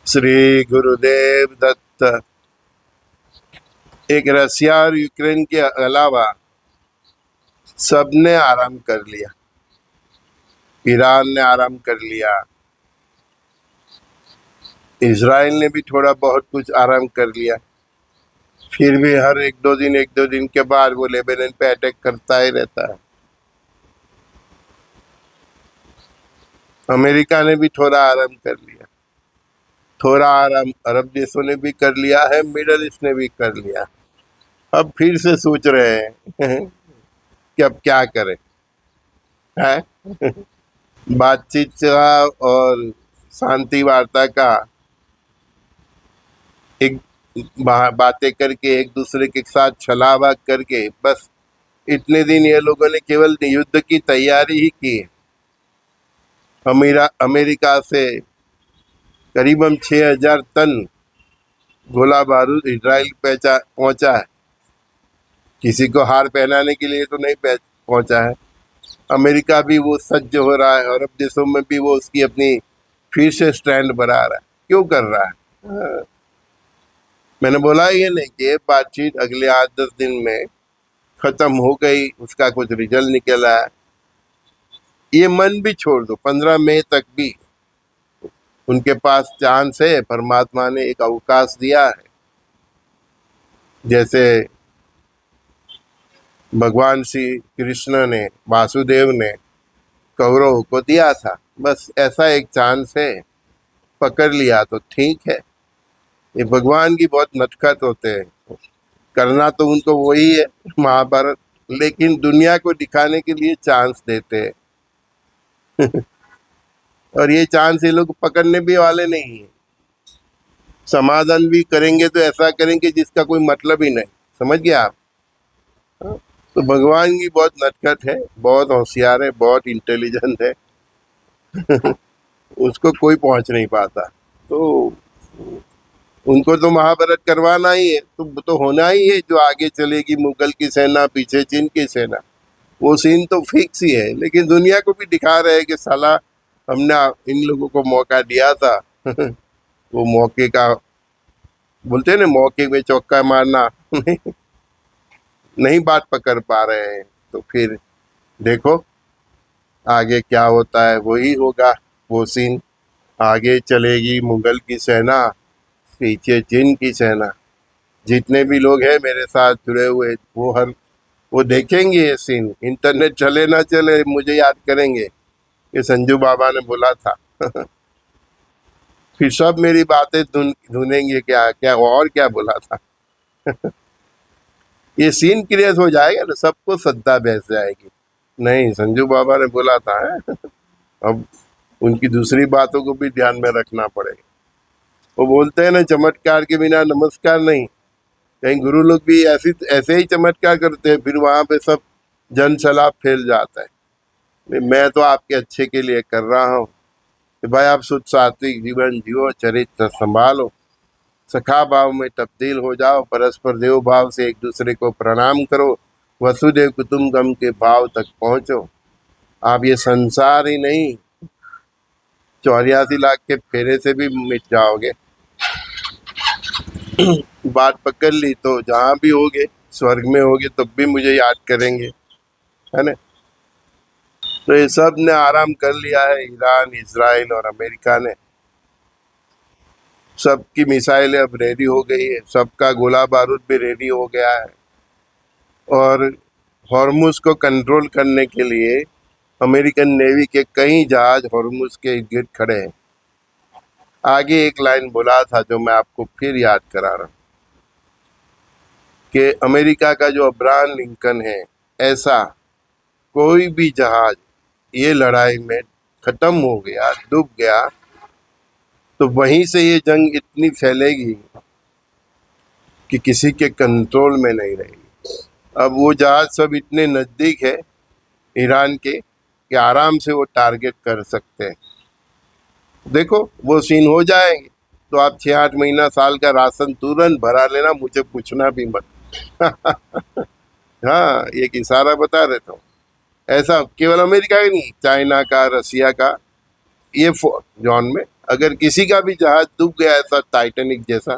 श्री गुरुदेव दत्त। एक रसिया और यूक्रेन के अलावा सबने आराम कर लिया। ईरान ने आराम कर लिया, इजराइल ने भी थोड़ा बहुत कुछ आराम कर लिया। फिर भी हर एक दो दिन के बाद वो लेबनान पे अटैक करता ही रहता है। अमेरिका ने भी थोड़ा आराम कर लिया, थोड़ा आराम अरब देशों ने भी कर लिया है, मिडल ईस्ट ने भी कर लिया। अब फिर से सोच रहे हैं कि अब क्या करें, है? बातचीत का और शांति वार्ता का एक बातें करके एक दूसरे के साथ छलावा करके बस इतने दिन ये लोगों ने केवल युद्ध की तैयारी ही की। अमेरिका से करीबन 6000 टन गोला बारूद इजराइल पहुंचा है। किसी को हार पहनाने के लिए तो नहीं पहुंचा है। अमेरिका भी वो सज्ज हो रहा है, अरब देशों में भी वो उसकी अपनी फिर से स्टैंड बना रहा है। क्यों कर रहा है? मैंने बोला ये नहीं कि ये बातचीत अगले 8-10 दिन में खत्म हो गई, उसका कुछ रिजल्ट निकला है। ये मन भी छोड़ दो, 15 मई तक भी उनके पास चांस है। परमात्मा ने एक अवकाश दिया है, जैसे भगवान श्री कृष्ण ने, वासुदेव ने कौरव को दिया था। बस ऐसा एक चांस है, पकड़ लिया तो ठीक है। ये भगवान की बहुत नटखट होते हैं, करना तो उनको वही है महाभारत, लेकिन दुनिया को दिखाने के लिए चांस देते हैं। और ये चांस ये लोग पकड़ने भी वाले नहीं है। समाधान भी करेंगे तो ऐसा करेंगे जिसका कोई मतलब ही नहीं। समझ गया आप? तो भगवान की बहुत नटखट है, बहुत होशियार है, बहुत इंटेलिजेंट है। उसको कोई पहुंच नहीं पाता। तो उनको तो महाभारत करवाना ही है, तो होना ही है। जो आगे चलेगी मुगल की सेना, पीछे चीन की सेना, वो सीन तो फिक्स ही है। लेकिन दुनिया को भी दिखा रहे हैं कि साला हमने इन लोगों को मौका दिया था। वो मौके का बोलते हैं ना, मौके में चौका मारना। नहीं बात पकड़ पा रहे हैं। तो फिर देखो आगे क्या होता है, वही होगा वो सीन। आगे चलेगी मुगल की सेना, पीछे चीन की सेना। जितने भी लोग हैं मेरे साथ जुड़े हुए, वो देखेंगे ये सीन। इंटरनेट चले ना चले, मुझे याद करेंगे कि संजू बाबा ने बोला था। फिर सब मेरी बातें ढूंढेंगे, क्या क्या और क्या बोला था। ये सीन क्रिएट हो जाएगा ना, सबको श्रद्धा बैठ जाएगी। नहीं, संजू बाबा ने बोला था है? अब उनकी दूसरी बातों को भी ध्यान में रखना पड़ेगा। वो बोलते हैं ना, चमत्कार के बिना नमस्कार नहीं। कहीं गुरु लोग भी ऐसे ही चमत्कार करते हैं, फिर वहां पे सब जन सलाब फैल जाता है। मैं तो आपके अच्छे के लिए कर रहा हूँ कि भाई आप शुद्ध सात्विक जीवन जियो, चरित्र संभालो, सखा भाव में तब्दील हो जाओ, परस्पर देव भाव से एक दूसरे को प्रणाम करो, वसुदेव कुटुंबकम के भाव तक पहुंचो। आप ये संसार ही नहीं, 84 लाख के फेरे से भी मिट जाओगे। बात पकड़ ली तो जहाँ भी होगे, स्वर्ग में होगे तब भी मुझे याद करेंगे, है ना? तो ये सब ने आराम कर लिया है, ईरान, इजराइल और अमेरिका ने। सबकी मिसाइलें अब रेडी हो गई है, सबका गोला बारूद भी रेडी हो गया है। और हॉर्मुज को कंट्रोल करने के लिए अमेरिकन नेवी के कई जहाज हॉर्मुज के इर्द गिर्द खड़े हैं। आगे एक लाइन बोला था जो मैं आपको फिर याद करा रहा हूँ कि अमेरिका का जो अब्राहम लिंकन है, ऐसा कोई भी जहाज ये लड़ाई में खत्म हो गया, डूब गया, तो वहीं से ये जंग इतनी फैलेगी कि किसी के कंट्रोल में नहीं रहेगी। अब वो जहाज सब इतने नज़दीक है ईरान के कि आराम से वो टारगेट कर सकते हैं। देखो वो सीन हो जाएंगे तो आप 6-8 महीना साल का राशन तुरंत भरा लेना, मुझे पूछना भी मत। हाँ, एक इशारा बता देता हूँ। ऐसा केवल अमेरिका का नहीं, चाइना का, रसिया का, ये जॉन में अगर किसी का भी जहाज डूब गया ऐसा टाइटैनिक जैसा,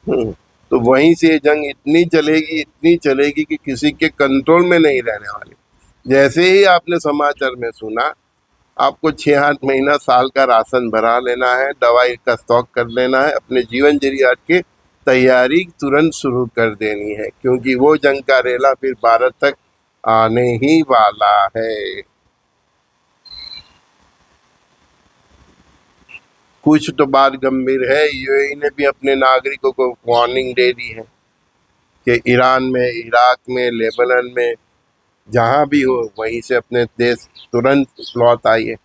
तो वहीं से ये जंग इतनी चलेगी कि किसी के कंट्रोल में नहीं रहने वाली। जैसे ही आपने समाचार में सुना, आपको 6-8 महीना साल का राशन भरा लेना है, दवाई का स्टॉक कर लेना है, अपने जीवन जरियात की तैयारी तुरंत शुरू कर देनी है, क्योंकि वो जंग का रेला फिर भारत तक आने ही वाला है। कुछ तो बात गंभीर है। यूएई ने भी अपने नागरिकों को वार्निंग दे दी है कि ईरान में, इराक में, लेबनान में जहां भी हो वहीं से अपने देश तुरंत लौट आइए।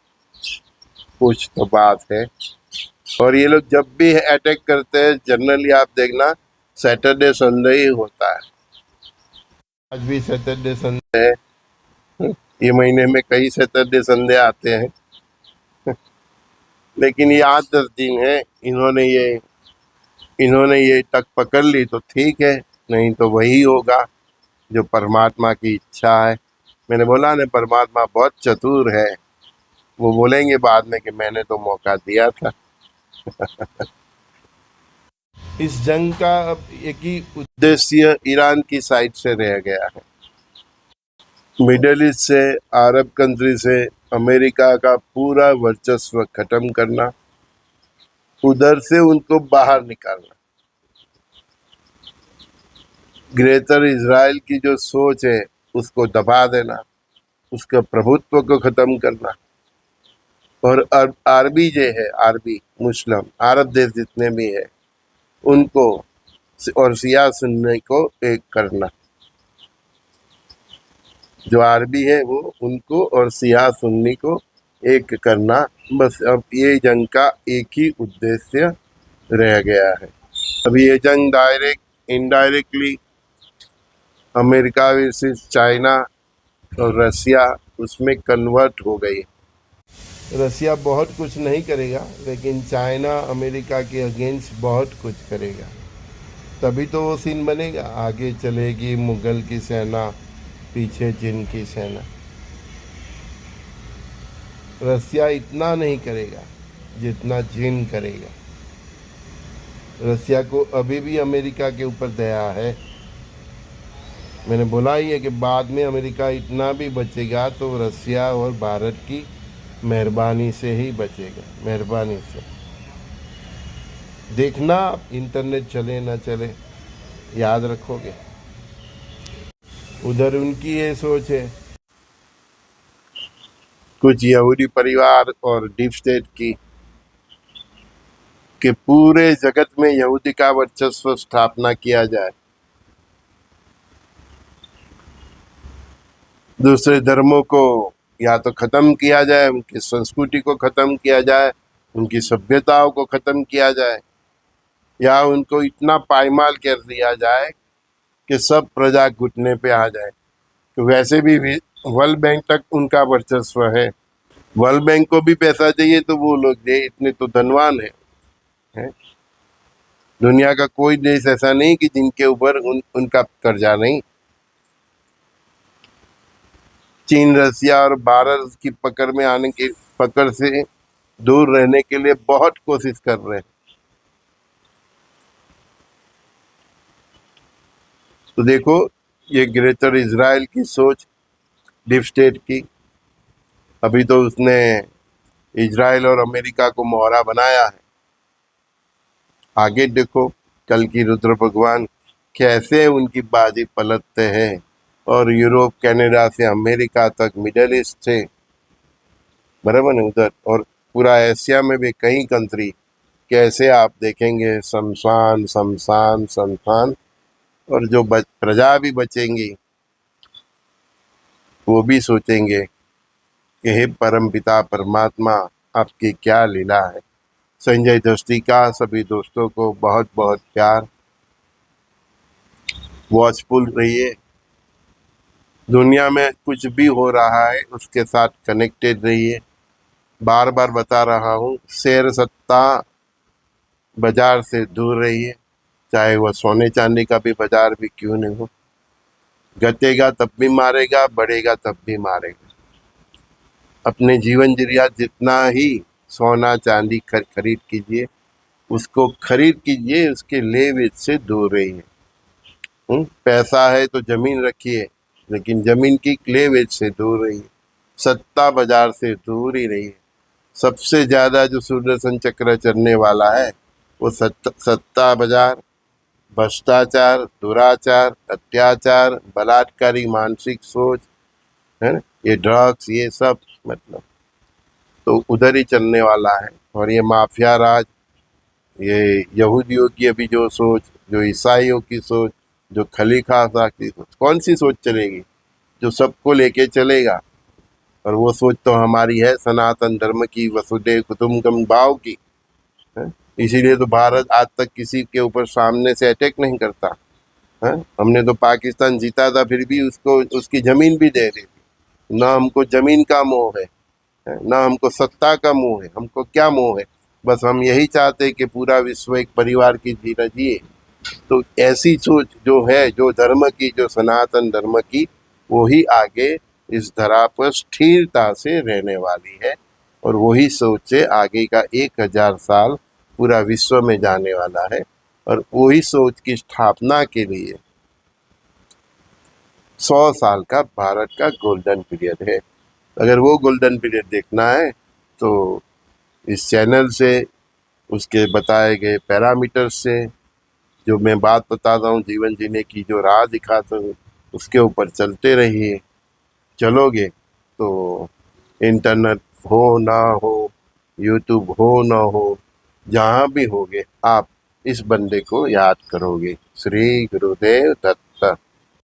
कुछ तो बात है। और ये लोग जब भी अटैक करते हैं जनरली आप देखना सैटरडे संडे ही होता है। आज भी सैटरडे संडे है। ये महीने में कई सैटरडे संडे आते हैं, लेकिन ये 8-10 दिन है। इन्होंने ये तक पकड़ ली तो ठीक है, नहीं तो वही होगा जो परमात्मा की इच्छा है। मैंने बोला ना, परमात्मा बहुत चतुर है। वो बोलेंगे बाद में कि मैंने तो मौका दिया था। इस जंग का अब एक ही उद्देश्य ईरान की साइड से रह गया है। मिडिल ईस्ट से, अरब कंट्री से अमेरिका का पूरा वर्चस्व खत्म करना, उधर से उनको बाहर निकालना। ग्रेटर इजराइल की जो सोच है उसको दबा देना, उसके प्रभुत्व को खत्म करना। और आरबी जो है, आरबी मुस्लिम अरब देश जितने भी है उनको और शिया सुन्नी को एक करना। जो आरबी है वो उनको और शिया सुन्नी को एक करना। बस अब ये जंग का एक ही उद्देश्य रह गया है। अब ये जंग direct indirectly America versus China और रसिया उसमें कन्वर्ट हो गई। रसिया बहुत कुछ नहीं करेगा, लेकिन चाइना अमेरिका के अगेंस्ट बहुत कुछ करेगा। तभी तो वो सीन बनेगा। आगे चलेगी मुगल की सेना, पीछे चीन की सेना। रसिया इतना नहीं करेगा जितना चीन करेगा। रसिया को अभी भी अमेरिका के ऊपर दया है। मैंने बोला ही है कि बाद में अमेरिका इतना भी बचेगा तो रसिया और भारत की मेहरबानी से ही बचेगा, मेहरबानी से। देखना इंटरनेट चले ना चले, याद रखोगे। उधर उनकी ये सोच है, कुछ यहूदी परिवार और डीप स्टेट की, कि पूरे जगत में यहूदी का वर्चस्व स्थापना किया जाए, दूसरे धर्मों को या तो खत्म किया जाए, उनकी संस्कृति को खत्म किया जाए, उनकी सभ्यताओं को खत्म किया जाए, या उनको इतना पायमाल कर दिया जाए कि सब प्रजा घुटने पे आ जाए। तो वैसे भी वर्ल्ड बैंक तक उनका वर्चस्व है। वर्ल्ड बैंक को भी पैसा चाहिए तो वो लोग दे, इतने तो धनवान है। दुनिया का कोई देश ऐसा नहीं कि जिनके ऊपर उनका कर्जा नहीं। चीन, रसिया और भारत की पकड़ से दूर रहने के लिए बहुत कोशिश कर रहे हैं। तो देखो, ये ग्रेटर इजराइल की सोच डीप स्टेट की, अभी तो उसने इजराइल और अमेरिका को मोहरा बनाया है। आगे देखो कल की रुद्र भगवान कैसे उनकी बाजी पलटते हैं, और यूरोप, कनाडा से अमेरिका तक, मिडिल ईस्ट से, बराबर है उधर, और पूरा एशिया में भी कई कंट्री कैसे आप देखेंगे शमशान शमशान शमशान। और जो प्रजा भी बचेंगी वो भी सोचेंगे कि हे परम पिता परमात्मा, आपकी क्या लीला है। संजय दृष्टि का सभी दोस्तों को बहुत बहुत प्यार। वॉचफुल रहिए, दुनिया में कुछ भी हो रहा है उसके साथ कनेक्टेड रहिए। बार बार बता रहा हूँ, शेयर सत्ता बाजार से दूर रहिए, चाहे वह सोने चांदी का भी बाजार भी क्यों नहीं हो। घटेगा तब भी मारेगा, बढ़ेगा तब भी मारेगा। अपने जीवन जरिया जितना ही सोना चांदी खरीद कीजिए, उसको खरीद कीजिए, उसके ले वेच से दूर रहिए। पैसा है तो जमीन रखिए, लेकिन जमीन की ले वेच से दूर रहिए। सत्ता बाजार से दूर ही रहिए। सबसे ज्यादा जो सुदर्शन चक्र चलने वाला है वो सत्ता बाजार, भ्रष्टाचार, दुराचार, अत्याचार, बलात्कारी मानसिक सोच, है ना, ये ड्रग्स, ये सब, मतलब तो उधर ही चलने वाला है। और ये माफिया राज, ये यहूदियों की अभी जो सोच, जो ईसाइयों की सोच, जो खलीफा की सोच, कौन सी सोच चलेगी जो सबको लेके चलेगा? और वो सोच तो हमारी है सनातन धर्म की, वसुधैव कुटुंबकम भाव की है। इसीलिए तो भारत आज तक किसी के ऊपर सामने से अटैक नहीं करता है। हमने तो पाकिस्तान जीता था, फिर भी उसको उसकी जमीन भी दे दी थी। ना हमको जमीन का मोह है, ना हमको सत्ता का मोह है। हमको क्या मोह है? बस हम यही चाहते हैं कि पूरा विश्व एक परिवार की जीना जिए। तो ऐसी सोच जो है, जो धर्म की, जो सनातन धर्म की, वो ही आगे इस धरा पर स्थिरता से रहने वाली है। और वही सोच से आगे का 1000 साल पूरा विश्व में जाने वाला है। और वही सोच की स्थापना के लिए 100 साल का भारत का गोल्डन पीरियड है। अगर वो गोल्डन पीरियड देखना है तो इस चैनल से, उसके बताए गए पैरामीटर से, जो मैं बात बताता हूँ जीवन जीने की, जो राह दिखाता हूँ, उसके ऊपर चलते रहिए। चलोगे तो इंटरनेट हो ना हो, यूट्यूब हो ना हो, जहाँ भी होगे आप इस बंदे को याद करोगे। श्री गुरुदेव दत्त।